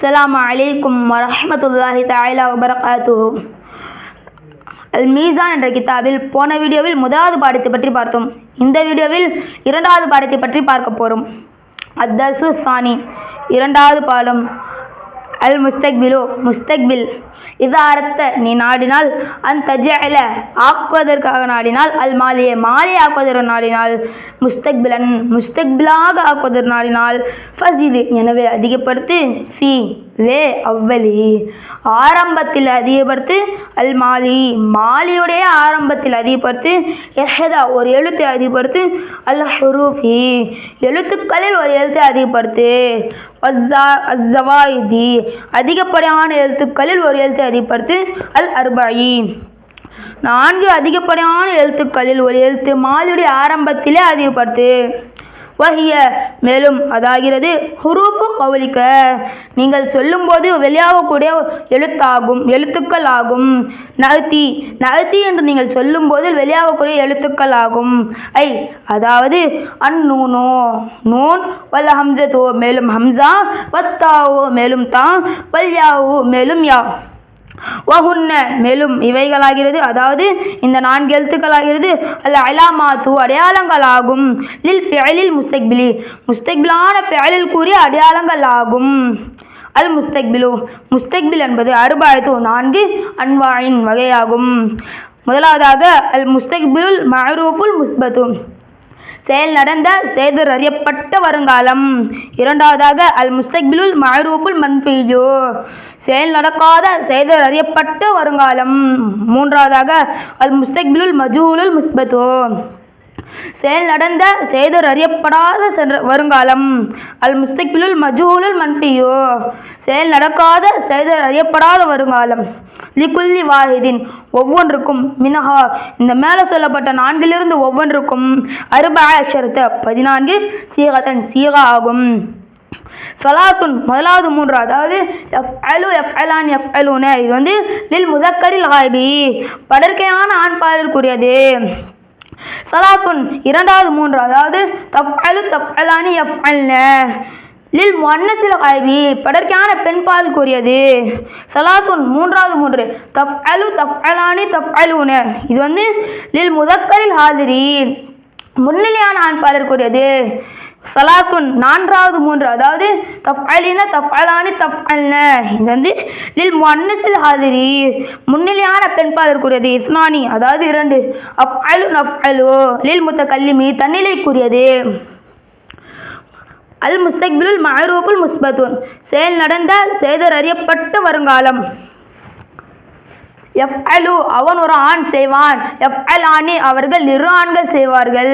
அஸ்ஸலாமு அலைக்கும் வரஹ்மத்துல்லாஹி தஆலா வபரகாத்துஹு. அல் மீசான் என்ற கிதாபில் போன வீடியோவில் முதலாவது பாடத்தை பற்றி பார்த்தோம். இந்த வீடியோவில் இரண்டாவது பாடத்தை பற்றி பார்க்க போகிறோம். அத்தர்சு சானி, இரண்டாவது பாடம். அல் முஸ்தக்பில் இதா அரத்த நீ நாடினால், அன் தஜஅல ஆக்குவதற்காக நாடினால், அல் மாலியை ஆக்குவதற்கு நாடினால், முஸ்தக்பிலாக ஆக்குவதற்கு நாடினால், ஃபஸிது எனவே அதிகப்படுத்து, ஃபி அவ்வலி ஆரம்பத்தில் அதிகப்படுத்து, அல் மாலியுடைய ஆரம்பத்தில் அதிகப்படுத்து, எஹதா ஒரு எழுத்தை அதிகப்படுத்து, அல் ஹுரூஃபி எழுத்துக்களில் ஒரு எழுத்தை அதிகப்படுத்து, அஸ்ஸவாயிதி அதிகப்படியான எழுத்துக்களில் ஒரு எழுத்தை அதிகப்படுத்து, அல் அர்பஇ 4 அதிகப்படியான எழுத்துக்களில் ஒரு எழுத்து மாலியுடைய ஆரம்பத்திலே அதிகப்படுத்து. வஹிய மேலும் அதாகிறது, ஹுரூஃபு கௌலிக நீங்கள் சொல்லும்போது வெளியாகக்கூடிய எழுத்துக்கள் ஆகும். நஅதி என்று நீங்கள் சொல்லும்போது வெளியாகக்கூடிய எழுத்துக்கள் ஆகும். அதாவது அந்நூனோ நூன், வல் ஹம்ஸத்து மேலும் ஹம்ஸா, வத்தாவோ மேலும் தா, வல் யாவு மேலும் யா, வஹுன்ன மேலும் இவைகளாகிறது. அதாவது இந்த 4 எழுத்துக்களாகிறது. அல் அலாமாத்து அடையாளங்கள் ஆகும். லில் ஃபிஅலில் முஸ்தக்பிலான ஃபிஅலில் கூறிய அடையாளங்கள் ஆகும். அல் முஸ்தக்பில் என்பது அர்பஅத்து 4 அன்வாயின் வகையாகும். முதலாவதாக அல் முஸ்தக்பிலுல் மஅரூஃபுல் முஸ்பத்து செயல் நடந்த செய்தர் அறியப்பட்ட வருங்காலம். இரண்டாவதாக அல் முஸ்தக்பிலுல் மஅரூஃபுல் மன்ஃபியு செயல் நடக்காத செய்தர் அறியப்பட்ட வருங்காலம். மூன்றாவதாக அல் முஸ்தக்பிலுல் மஜ்ஹூலுல் முஸ்பத்து செயல் நடந்த செய்தர் அறியப்படாத வருங்காலம். அல் முஸ்தக்பிலுல் மஜ்ஹூலுல் மன்ஃபியு செயல் நடக்காத செய்தர் அறியப்படாத வருங்காலம். லிகுல்லி வாஹிதின் ஒவ்வொன்றுக்கும், மினஹா இந்த மேலே சொல்லப்பட்ட 4 ஒவ்வொன்றுக்கும், 14 சீகத்தன் சீகா ஆகும். சலாத்துன் முதலாவது 3 அதாவது எஃப்அலு எஃப்அலான் எஃப்அலூன இது லில் முதக்கரில் காயிபி படற்கையான ஆண்பாலிற்குரியது. சலாத்துன் இரண்டாவது 3 அதாவது தஃஅலு தஃஅலானி எஃப்அல்ன லில் முஅன்னஸில் காயிபி படற்கையான பெண்பால் கூறியது. சலாத்துன் மூன்றாவது 3 தஃஅலு தஃஅலானி தஃஅலூன இது லில் முதக்கரில் ஹாதிரி முன்னிலையான ஆண்பாலர் கூறியது. சலாத்துன் நான்காவது 3 அதாவது தஃஅலின தஃஅலானி தஃஅல்ன இது லில் முஅன்னஸில் ஹாதிரி முன்னிலையான பெண்பாலர் கூறியது. இஸ்னானி அதாவது 2 அஃஅலு நஃஅலு லில் முத்தகல்லிமி தன்னிலை கூறியது. அல் முஸ்தக்பிலுல் மஅரூஃபுல் முஸ்பத்து செயல் நடந்த செய்தர் அறியப்பட்ட வருங்காலம். எஃப்அலு அவன் ஒரு ஆண் செய்வான், எஃப்அலானி அவர்கள் 2 ஆண்கள் செய்வார்கள்,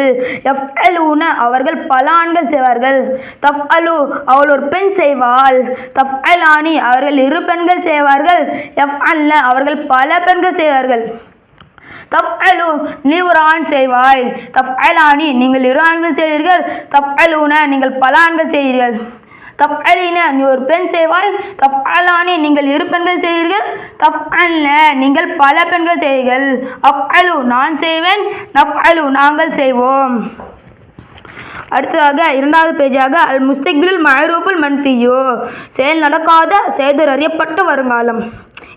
எஃப்அலூன அவர்கள் பல ஆண்கள் செய்வார்கள், தஃஅலு அவள் ஒரு பெண் செய்வாள், தஃஅலானி அவர்கள் 2 பெண்கள் செய்வார்கள், எஃப்அல்ன அவர்கள் பல பெண்கள் செய்வார்கள். தஃஅலு நீ ஒரு ஆண் செய்வாய், தஃஅலானி நீங்கள் 2 ஆண்கள் செய்வீர்கள், தஃஅலூன நீங்கள் பல ஆண்கள் செய்வீர்கள். தஃஅலின நீ ஒரு பெண் செய்வாய், தஃஅலானி நீங்கள் 2 பெண்கள் செய்வீர்கள், தஃஅல்ன நீங்கள் பல பெண்கள் செய்வீர்கள். அஃஅலு நான் செய்வேன், நஃஅலு நாங்கள் செய்வோம். அடுத்ததாக இரண்டாவது பேஜாக அல் முஸ்தக்பிலுல் மஅரூஃபுல் மன்ஃபியு செயல் நடக்காத செய்தர் அறியப்பட்ட வருங்காலம்.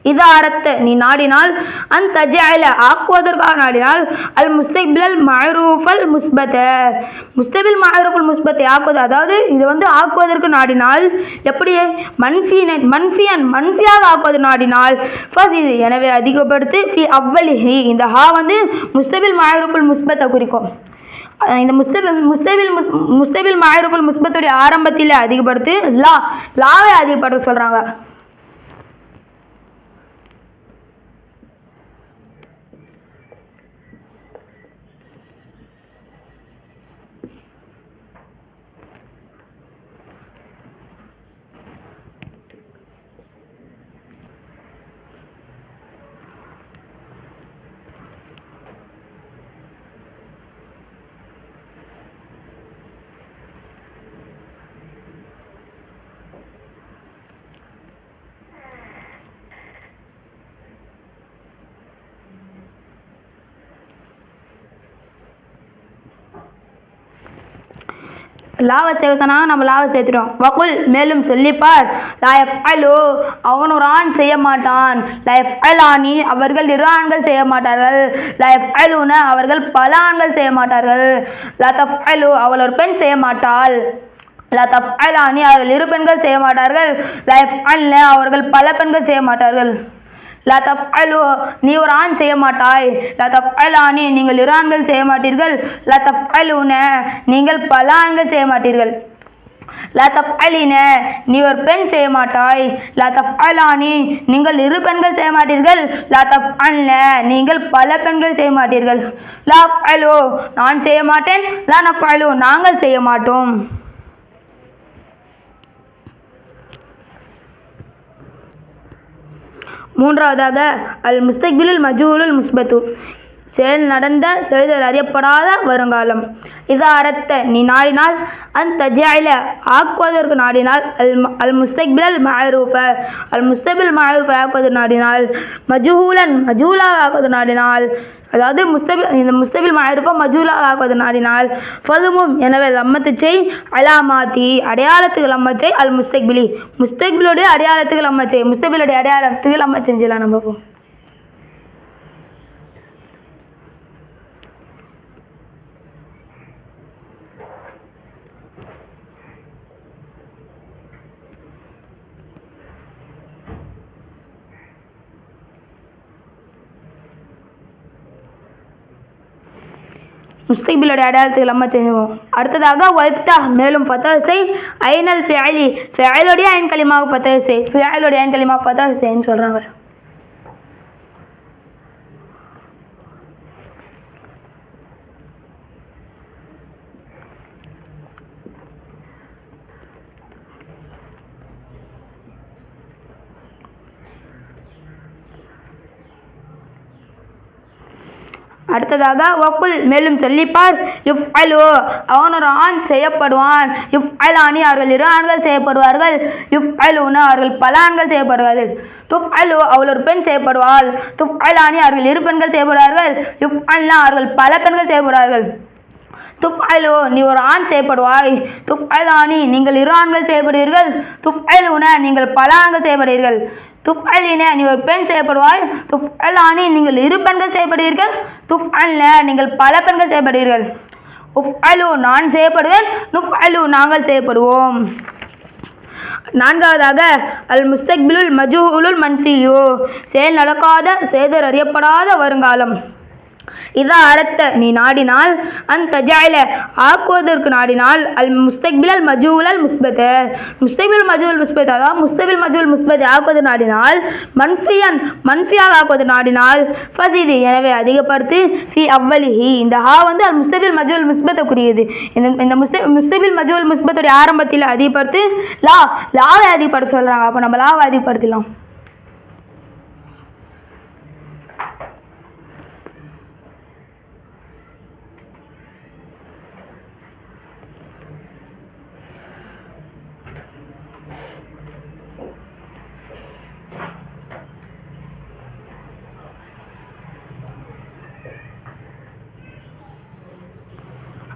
இதா அரத்த நீ நாடினால், அன் தஜஅல ஆக்குவதற்காக நாடினால், அல் முஸ்தக்பிலுல் மஅரூஃபல் முஸ்தக்பில் மஅரூஃபுல் முஸ்பத்தை ஆக்குவது அதாவது இது ஆக்குவதற்கு நாடினால் எப்படி மன்ஃபியாக ஆக்குவது நாடினால், ஃபஸிது எனவே அதிகப்படுத்து, ஃபி அவ்வலிஹி இந்த ஹா முஸ்தக்பில் மஅரூஃபுல் முஸ்பத்தை குறிக்கும். இந்த முஸ்தக்பில் மஅரூஃபுல் முஸ்பத்துடைய ஆரம்பத்தில் அதிகப்படுத்து, லாவை அதிகப்படுத்த சொல்றாங்க. லாவை சேர்க்க சொன்னாங்க, நம்ம லாவை சேர்த்துட்டோம். வகுல் மேலும் சொல்லிப்பார், லா யஃப்அலு அவன் ஒரு ஆண் செய்ய மாட்டான், லா யஃப்அலானி அவர்கள் இரு ஆண்கள் செய்ய மாட்டார்கள், லா யஃப்அலுன அவர்கள் பல ஆண்கள் செய்ய மாட்டார்கள், லா தஃப்அலு அவள் ஒரு பெண் செய்ய மாட்டாள், லா தஃப்அலானி அவர்கள் இரு பெண்கள் செய்ய மாட்டார்கள், லா யஃப்அல்ன அவர்கள் பல பெண்கள் செய்ய மாட்டார்கள். லா தஃப்அலு நீ ஒரு ஆண் செய்ய மாட்டாய், லா தஃப்அலானி நீங்கள் இரு ஆண்கள் செய்ய மாட்டீர்கள், லா தஃப்அலுன நீங்கள் பல ஆண்கள் செய்ய மாட்டீர்கள். லா தஃப்அலின நீ ஒரு பெண் செய்ய மாட்டாய், லா தஃப்அலானி நீங்கள் இரு பெண்கள் செய்ய மாட்டீர்கள், லா தஃப்அல்ன நீங்கள் பல பெண்கள் செய்ய மாட்டீர்கள். லா அஃப்அலு நான் செய்ய மாட்டேன், லா நஃப்அலு நாங்கள் செய்ய மாட்டோம். மூன்றாவதாக அல் முஸ்தக்பிலுல் மஜ்ஹூலுல் முஸ்பத்து செயல் நடந்த செய்தல் அறியப்படாத வருங்காலம். இதா அரத்த நீ நாடினால் அந்த ஜஅல ஆக்குவதற்கு நாடினால் அல் முஸ்தக்பிலல் மஅரூஃப அல் முஸ்தபில் மஅரூஃப ஆக்குவதற்கு நாடினால் மஜ்ஹூலன் மஜ்ஹூலா ஆக்குவதற்கு நாடினால் அதாவது இந்த முஸ்தபில் மஅரூஃப மஜ்ஹூலா ஆக்குவது நாடினால் ஃபதுமும் எனவே லம்மத்து செய் அலாமாத்தி அடையாளத்துக்கு லம்மத் செய் அல் முஸ்தக்பிலி முஸ்தக்பிலுடைய அடையாளத்துக்கு லம்மத் செய் முஸ்தபிலுடைய அடையாளத்துக்கு லம்மத் செஞ்சலாம். நம்ம போ முஸ்தக்பிலுடைய அடையாளத்துக்கு நம்ம செய்வோம். அடுத்ததாக வஃப்தா மேலும் ஃபதஹ் செய் ஐனல் ஃபிஅலி ஃபிஅலுடைய ஐன் கலிமாவை ஃபதஹ் செய் ஃபிஅலுடைய ஐன் கலிமா ஃபதஹ் செய்ன்னு சொல்றாங்க. அடுத்ததாக வக்குல் மேலும் சொல்லிப்பார், யுஃப்அலு அவன் ஒரு ஆண் செய்யப்படுவான், யுஃப்அலானி அவர்கள் இரு ஆண்கள் செய்யப்படுவார்கள், யுஃப்அலுன அவர்கள் பல ஆண்கள் செய்யப்படுவார்கள், துஃப்அலு அவள் ஒரு பெண் செய்யப்படுவாள், துஃப்அலானி அவர்கள் இரு பெண்கள் செய்யப்படுவார்கள், யுஃப்அல்னா அவர்கள் பல பெண்கள் செய்யப்படுவார்கள். துஃப்அலு நீ ஒரு ஆண் செய்யப்படுவாய், துஃப்அலானி நீங்கள் இரு ஆண்கள் செய்யப்படுவீர்கள், துஃப்அலுன நீங்கள் பல ஆண்கள் செய்யப்படுவீர்கள், துஃப்அலின நீ ஒரு பெண் செய்யப்படுவாய், துஃப்அலானி நீங்கள் இரு பெண்கள் செய்யப்படுவீர்கள், துஃப்அல்ன நீங்கள் பல பெண்கள் செய்யப்படுவீர்கள். உஃப்அலு நான் செய்யப்படுவேன், நுஃப்அலு நாங்கள் செய்யப்படுவோம். நான்காவதாக அல் முஸ்தக்பிலுல் மஜ்ஹூலுல் மன்ஃபியு செயல் நடக்காத செய்தல் அறியப்படாத வருங்காலம். இதா அரத்த நீ நாடினால் அந்த ஜஅல ஆக்குவதற்கு நாடினால் அல் முஸ்தக்பிலல் மஜ்ஹூலல் முஸ்பத முஸ்தக்பில் மஜ்ஹூல் முஸ்பத் அதாவது முஸ்தபில் மஜ்ஹூல் முஸ்பத் ஆக்குவது நாடினால் மன்ஃபியன் மன்ஃபியாக ஆக்குவது நாடினால் ஃபஸிதி எனவே அதிகப்படுத்தி ஃபி அவ்வலிஹி இந்த ஹா வந்து அல் முஸ்தபில் மஜ்ஹூல் முஸ்பத்துக்குரியது. இந்த முஸ்தபில் மஜ்ஹூல் முஸ்பத்துடைய ஆரம்பத்தில் அதிகப்படுத்தி லாவை அதிகப்படுத்த சொல்றாங்க. அப்போ நம்ம லாவை அதிகப்படுத்தலாம்.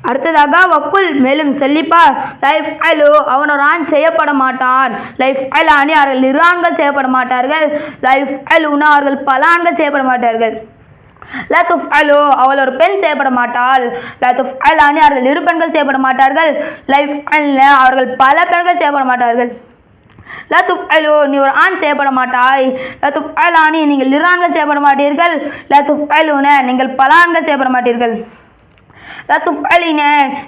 அடுத்ததாக வக்குல் மேலும் சொல்லிப்பார், லைஃப் அலு அவன் ஒரு ஆண் செய்யப்பட மாட்டான், லைஃப் அலானி அவர்கள் இரு ஆண்கள் செய்யப்பட மாட்டார்கள், லைஃப் அலுனா அவர்கள் பல ஆண்கள் செய்யப்பட மாட்டார்கள், லா துஃப்அலு அவள் ஒரு பெண் செய்யப்பட மாட்டாள், லா துஃப்அலானி அவர்கள் இரு பெண்கள் செய்யப்பட மாட்டார்கள், லைஃப் அல்ன அவர்கள் பல பெண்கள் செய்யப்பட மாட்டார்கள். லா துஃப்அலு நீ ஒரு ஆண் செய்யப்பட மாட்டாய், லா துஃப்அலானி நீங்கள் இரு ஆண்கள் செய்யப்பட மாட்டீர்கள், லா துஃப்அலுன நீங்கள் பல ஆண்கள் செய்யப்பட மாட்டீர்கள். லா துஃப்அலின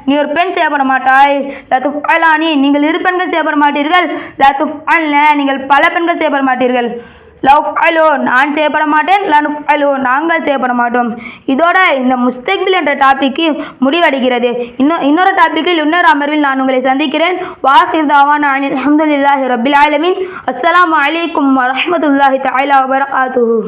நீ ஒரு பெண் செய்யப்பட மாட்டாய், லா துஃப்அலானி நீங்கள் இரு பெண்கள் செய்யப்பட மாட்டீர்கள், லா துஃப்அல்ன நீங்கள் பல பெண்கள் செய்யப்பட மாட்டீர்கள். லா உஃப்அலு நான் செய்யப்பட மாட்டேன், லா நுஃப்அலு நாங்கள் செய்யப்பட மாட்டோம். இதோட இந்த முஸ்தக்பில் என்ற டாபிக்கு முடிவடைகிறது. இன்னொரு டாபிக்கில் இன்னொரு அமர்வில் நான் உங்களை சந்திக்கிறேன். வாஹிர் தாவானா அல்ஹம்துலில்லாஹி ரப்பில் ஆலமீன். அஸ்ஸலாமு அலைக்கும் வரஹ்மத்துல்லாஹி தஆலா வபரகாத்துஹு.